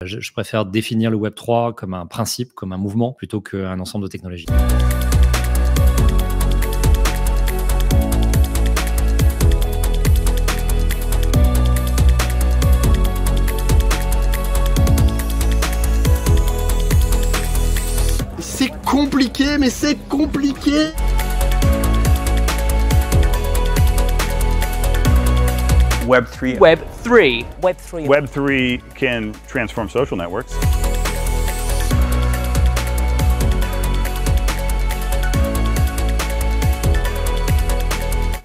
Je préfère définir le Web3 comme un principe, comme un mouvement, plutôt qu'un ensemble de technologies. C'est compliqué, mais c'est compliqué! Web3. Web3. Web3. Web3 can transform social networks.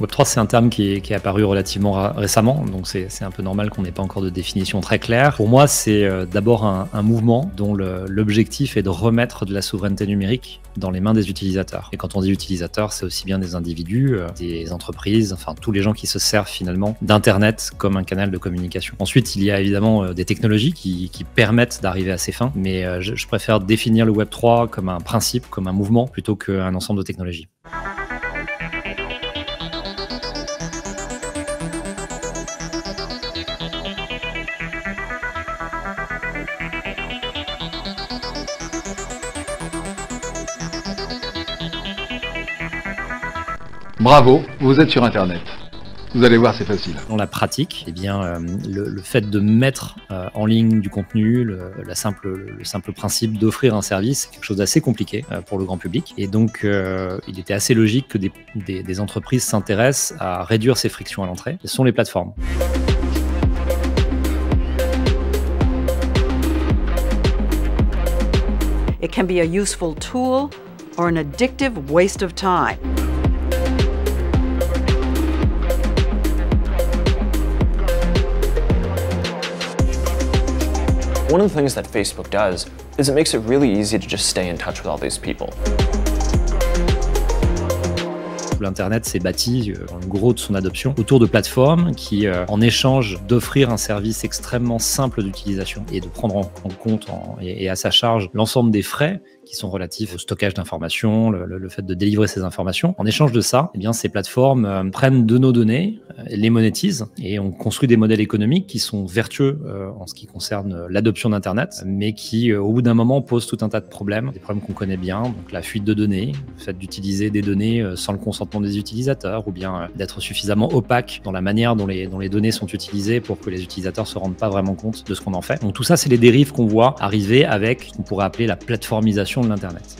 Web3, c'est un terme qui est apparu relativement récemment, donc c'est un peu normal qu'on n'ait pas encore de définition très claire. Pour moi, c'est d'abord un mouvement dont l'objectif est de remettre de la souveraineté numérique dans les mains des utilisateurs. Et quand on dit utilisateurs, c'est aussi bien des individus, des entreprises, enfin tous les gens qui se servent finalement d'Internet comme un canal de communication. Ensuite, il y a évidemment des technologies qui permettent d'arriver à ces fins, mais je préfère définir le Web3 comme un principe, comme un mouvement, plutôt qu'un ensemble de technologies. Bravo, vous êtes sur Internet. Vous allez voir, c'est facile. Dans la pratique, eh bien, le fait de mettre en ligne du contenu, le simple principe d'offrir un service, c'est quelque chose d'assez compliqué pour le grand public. Et donc, il était assez logique que des entreprises s'intéressent à réduire ces frictions à l'entrée. Ce sont les plateformes. It can be a useful tool or an addictive waste of time. One of the things that Facebook does is it makes it really easy to just stay in touch with all these people. L'Internet s'est bâti, le gros de son adoption, autour de plateformes qui, en échange d'offrir un service extrêmement simple d'utilisation et de prendre en compte et à sa charge l'ensemble des frais qui sont relatifs au stockage d'informations, le fait de délivrer ces informations. En échange de ça, eh bien, ces plateformes prennent de nos données, les monétisent et on construit des modèles économiques qui sont vertueux en ce qui concerne l'adoption d'Internet, mais qui, au bout d'un moment, posent tout un tas de problèmes, des problèmes qu'on connaît bien, donc la fuite de données, le fait d'utiliser des données sans le consentement des utilisateurs, ou bien d'être suffisamment opaque dans la manière dont les données sont utilisées pour que les utilisateurs se rendent pas vraiment compte de ce qu'on en fait. Donc tout ça, c'est les dérives qu'on voit arriver avec ce qu'on pourrait appeler la plateformisation de l'Internet.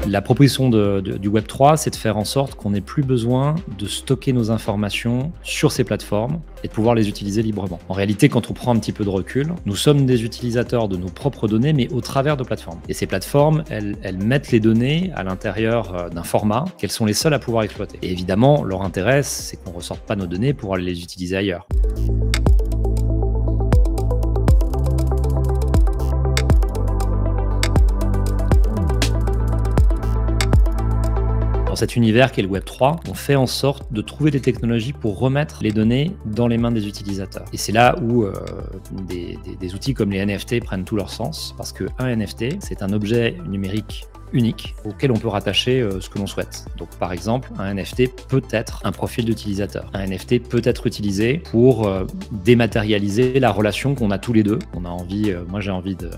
La proposition du Web3, c'est de faire en sorte qu'on n'ait plus besoin de stocker nos informations sur ces plateformes et de pouvoir les utiliser librement. En réalité, quand on prend un petit peu de recul, nous sommes des utilisateurs de nos propres données, mais au travers de plateformes. Et ces plateformes, elles mettent les données à l'intérieur d'un format qu'elles sont les seules à pouvoir exploiter. Et évidemment, leur intérêt, c'est qu'on ne ressorte pas nos données pour aller les utiliser ailleurs. Dans cet univers qu'est le Web3, on fait en sorte de trouver des technologies pour remettre les données dans les mains des utilisateurs. Et c'est là où des outils comme les NFT prennent tout leur sens, parce qu'un NFT, c'est un objet numérique unique auquel on peut rattacher ce que l'on souhaite. Donc par exemple, un NFT peut être un profil d'utilisateur. Un NFT peut être utilisé pour dématérialiser la relation qu'on a tous les deux. On a envie, moi j'ai envie de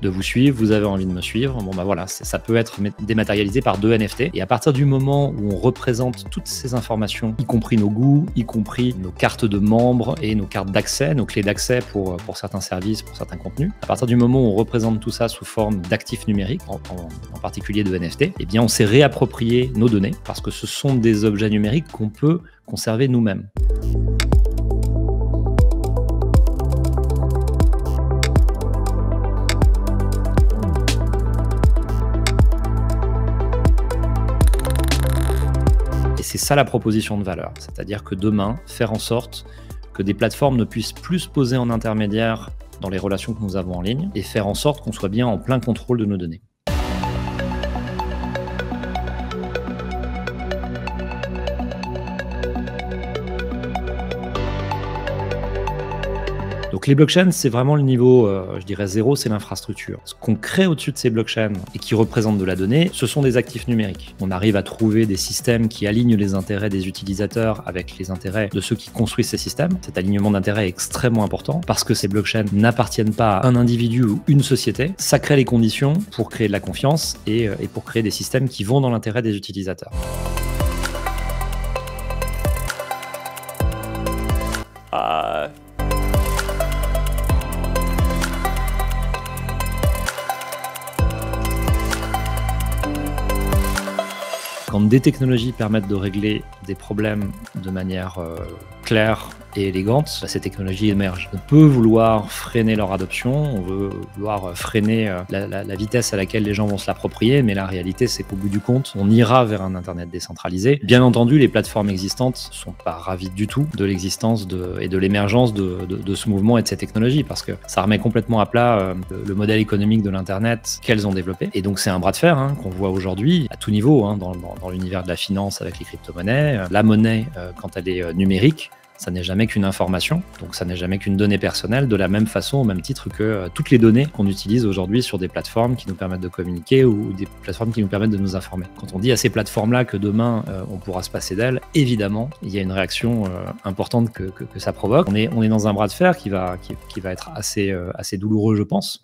vous suivre, vous avez envie de me suivre. Bon bah voilà, ça peut être dématérialisé par 2 NFT. Et à partir du moment où on représente toutes ces informations, y compris nos goûts, y compris nos cartes de membres et nos cartes d'accès, nos clés d'accès pour certains services, pour certains contenus, à partir du moment où on représente tout ça sous forme d'actifs numériques, en particulier de NFT, eh bien on s'est réapproprié nos données parce que ce sont des objets numériques qu'on peut conserver nous-mêmes. C'est ça la proposition de valeur, c'est-à-dire que demain, faire en sorte que des plateformes ne puissent plus se poser en intermédiaire dans les relations que nous avons en ligne et faire en sorte qu'on soit bien en plein contrôle de nos données. Donc Donc les blockchains, c'est vraiment le niveau, je dirais 0, c'est l'infrastructure. Ce qu'on crée au-dessus de ces blockchains et qui représentent de la donnée, ce sont des actifs numériques. On arrive à trouver des systèmes qui alignent les intérêts des utilisateurs avec les intérêts de ceux qui construisent ces systèmes. Cet alignement d'intérêts est extrêmement important parce que ces blockchains n'appartiennent pas à un individu ou une société. Ça crée les conditions pour créer de la confiance et pour créer des systèmes qui vont dans l'intérêt des utilisateurs. Quand des technologies permettent de régler des problèmes de manière claire et élégante, ces technologies émergent. On peut vouloir freiner leur adoption, on veut vouloir freiner la vitesse à laquelle les gens vont se l'approprier, mais la réalité, c'est qu'au bout du compte, on ira vers un Internet décentralisé. Bien entendu, les plateformes existantes ne sont pas ravies du tout de l'existence et de l'émergence de ce mouvement et de ces technologies, parce que ça remet complètement à plat le modèle économique de l'Internet qu'elles ont développé. Et donc, c'est un bras de fer qu'on voit aujourd'hui à tout niveau, dans l'univers de la finance avec les crypto-monnaies. La monnaie, quand elle est numérique, ça n'est jamais qu'une information, donc ça n'est jamais qu'une donnée personnelle, de la même façon, au même titre que toutes les données qu'on utilise aujourd'hui sur des plateformes qui nous permettent de communiquer ou des plateformes qui nous permettent de nous informer. Quand on dit à ces plateformes-là que demain, on pourra se passer d'elles, évidemment, il y a une réaction importante que ça provoque. On est dans un bras de fer qui va être assez douloureux, je pense.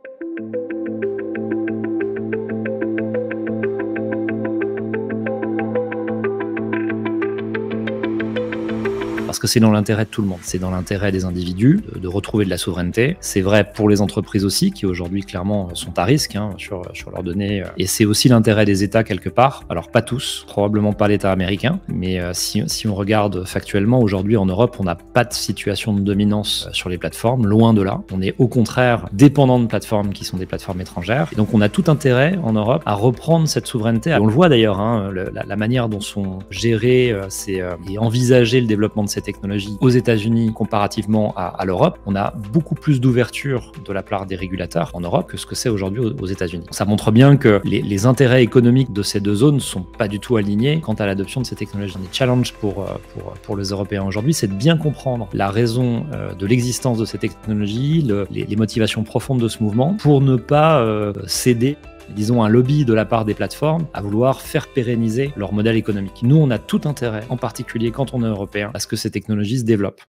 Parce que c'est dans l'intérêt de tout le monde, c'est dans l'intérêt des individus de retrouver de la souveraineté. C'est vrai pour les entreprises aussi, qui aujourd'hui clairement sont à risque sur leurs données. Et c'est aussi l'intérêt des États quelque part. Alors pas tous, probablement pas l'État américain, mais si on regarde factuellement, aujourd'hui en Europe, on n'a pas de situation de dominance sur les plateformes, loin de là. On est au contraire dépendant de plateformes qui sont des plateformes étrangères. Et donc on a tout intérêt en Europe à reprendre cette souveraineté. On le voit d'ailleurs, la manière dont sont gérés et envisagés le développement de ces technologies aux États-Unis comparativement à l'Europe. On a beaucoup plus d'ouverture de la part des régulateurs en Europe que ce que c'est aujourd'hui aux États-Unis. Ça montre bien que les intérêts économiques de ces deux zones ne sont pas du tout alignés quant à l'adoption de ces technologies. Les challenges pour les Européens aujourd'hui, c'est de bien comprendre la raison de l'existence de ces technologies, les motivations profondes de ce mouvement, pour ne pas céder, disons, un lobby de la part des plateformes à vouloir faire pérenniser leur modèle économique. Nous, on a tout intérêt, en particulier quand on est européen, à ce que ces technologies se développent.